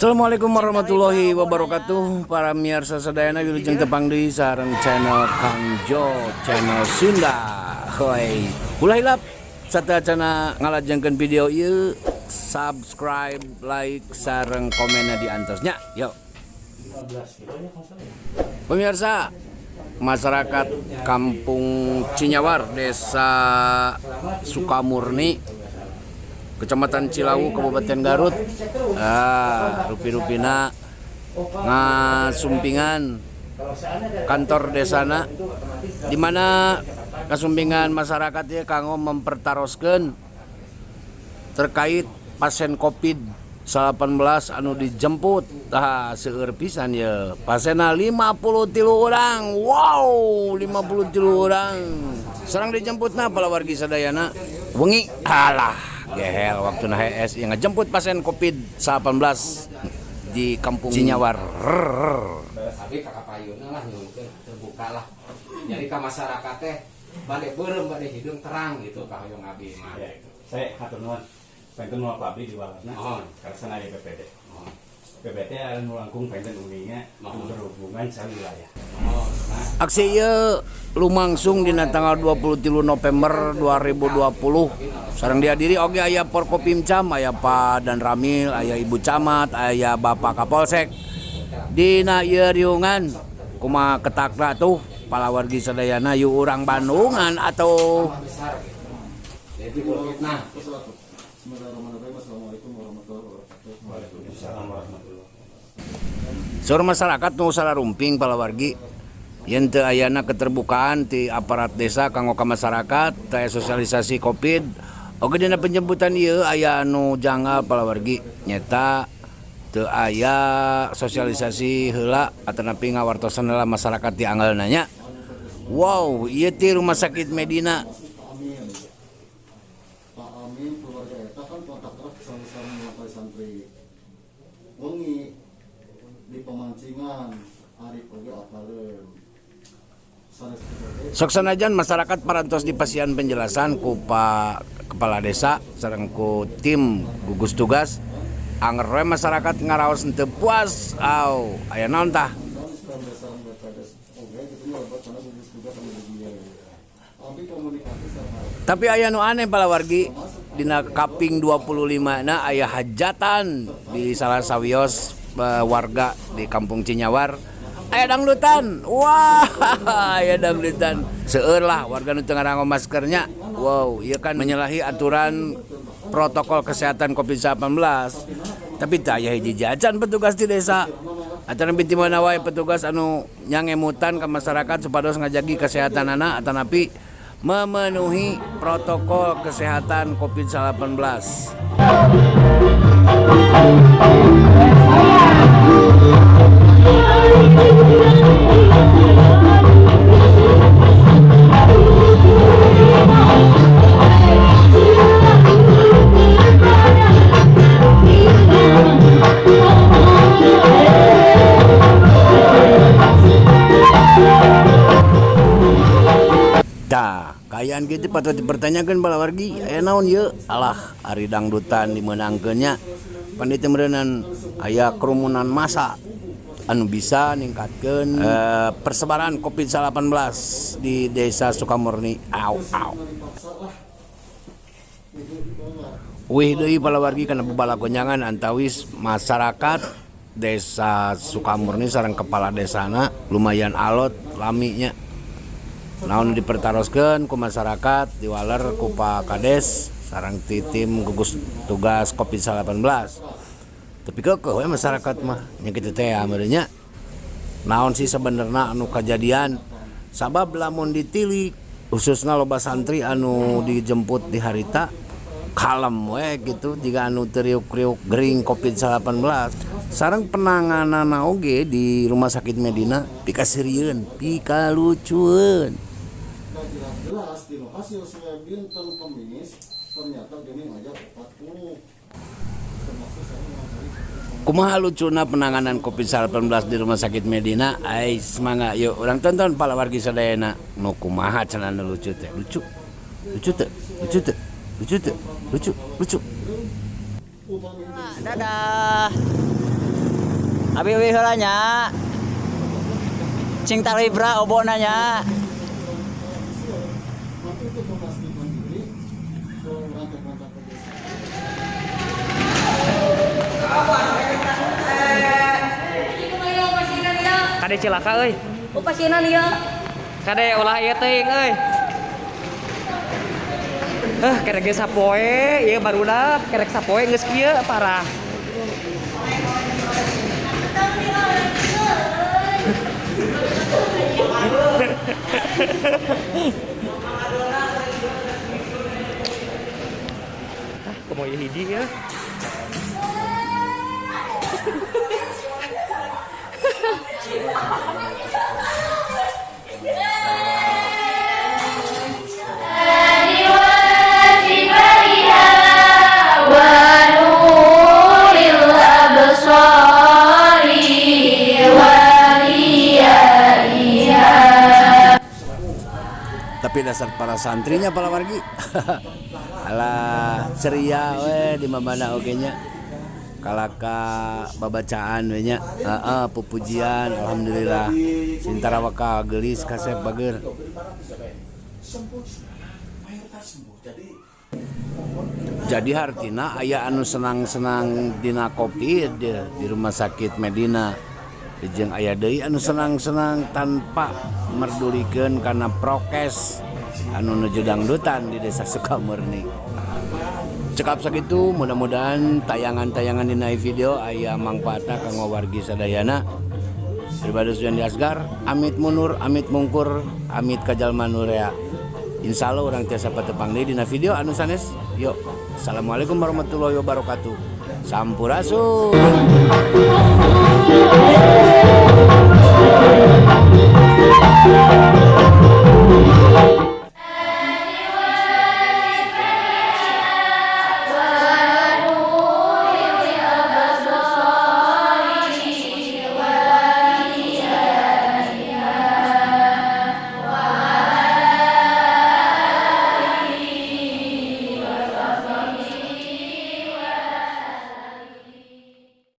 Assalamualaikum warahmatullahi wabarakatuh. Para miyarsa sadayana wilujeng tepang deui sareng channel Kang Jo, channel Sunda. Hoi, ulah hilap sateuacanna ngalajengkeun video ieu, subscribe, like, sareng komenna di antosnya. Yuk. Pemirsa, masyarakat Kampung Cinyawar, Desa Sukamurni, Kecamatan Cilawu, Kabupaten Garut. Rupi-rupina ngasumpingan kantor desana, di mana kasumpingan masyarakat ya kanggo mempertaroskeun terkait pasien COVID-19 anu dijemput. Seueur pisan ya, pasena 53 orang. Wow, 53 orang. Sareng dijemputna palawargi sadayana wengi. Alah, gehel waktu HS yang ngejemput pasien COVID-19 di Kampung Cinyawar. Abi kakak payuna lah nyungkeun terbuka lah. Jadi ka masyarakat teh bade beureum bade hidung terang gitu ka hoyong abi mah. Saya hatur nuhun. Penten nu abdi di walasna. Mohon Karsana aya PPD. PPD anu langkung penten uninya berhubungan sawilayah. Aksi ieu lumangsung dina tanggal 23 November 2020. Sareng dihadiri oge aya Porkopimcam, aya Pak Dan Ramil, aya Ibu Camat, aya Bapak Kapolsek. Dina ieu riungan kumaha ketakna tuh palawargi sadayana yu urang Bandungan atau jadi nah saur masyarakat nu salarumping palawargi yen teu ayana keterbukaan ti aparat desa kanggo ka masyarakat, teu sosialisasi Covid. Oge dina penjemputan ieu aya anu janggal palawargi, nyata teu aya sosialisasi heula atanapi ngawartosan heula masyarakat di anggalna nya. Wow, ieu ti Rumah Sakit Medina. Pak Amin keluarga eta kan kontak erat sareng santri. Wengi di pemancingan Arif oge apaleun. Sok sanajan masyarakat parantos dipasihan penjelasan ku Pak Kepala Desa sareng ku tim gugus tugas, anger we masyarakat ngaraos teu puas. Aya naon tah? Tapi aya nu aneh palawargi, dina kaping 25 na aya hajatan di salah sawios warga di Kampung Cinyawar. Aya dangdutan. Wah, aya dangdutan. Seueur lah warga nu teu ngarango maskernya. Wow, ieu kan menyalahi aturan protokol kesehatan COVID-19. Tapi teu aya hiji jajan petugas di desa. Atana binti mana wae petugas anu nyangemutan ka masyarakat supados ngajagi kesehatanana atanapi memenuhi protokol kesehatan COVID-19. Kayaan gitu patut dipertanyakan palawargi, aya naon ieu? Alah, ari dangdutan dimenangkeunnya. Pandita meureunnan aya kerumunan massa anu bisa ningkatkeun persebaran COVID-19 di Desa Sukamurni. Wih deui palawargi kana babalagonjangan antawis masyarakat Desa Sukamurni sareng kepala desana lumayan alot laminya. Naon dipertaroskeun ku masyarakat diwaler ku Pak Kades sareng ti tim gugus tugas COVID-19. Tapi keukeun we masyarakat mah nya kitu teh ameurnya. Naon sih sebenarnya anu kajadian? Sabab lamun ditilik khususna loba santri anu dijemput di harita kalem we gitu jiga anu teu riuk-riuk gering COVID-19. Sareng penangananna oge di Rumah Sakit Medina pikasirieun, pikalucueun. Jelas di hasil swab dinten Kamis ternyata geuning aya 40. Kumaha lucuna penanganan COVID-19 di Rumah Sakit Medina? Semangat yuk urang tonton palawargi sadayana. Nu kumaha cenah lucu teh? Lucu teh? Lucu. Dadah. Abi euy heula nya. Cing talibra obona nya. Waktu itu memastikan diri ke rantai-rantai pedesaan. Kade cilaka euy. Upasinan ieu. Kade ulah ieu teuing euy. Kerek ge sapoe, ieu barudak kerek sapoe geus kieu parah. Komo ieu hiji ya. Tapi dasar para santrinya pala wargi alah ceria we di mana oge nya kalaka babacaan we nya pupujian alhamdulillah sintara waka geulis kasep bager. Jadi hartina aya anu senang-senang dina Covid di rumah sakit Medina. Jeung aya deui anu senang-senang tanpa merdulikeun karena prokes anu nuju dangdutan di Desa Sukamurni. Cekap sakitu, mudah-mudahan tayangan-tayangan dina video aya mangpaatna kanggo wargi sadayana. Pribados Yandi Asgar, amit munur, amit mungkur, amit kajalma nurea. Insyaallah urang tiasa patepang deui dina video anu sanes. Yo, assalamualaikum warahmatullahi wabarakatuh. Sampurasun. Thank you.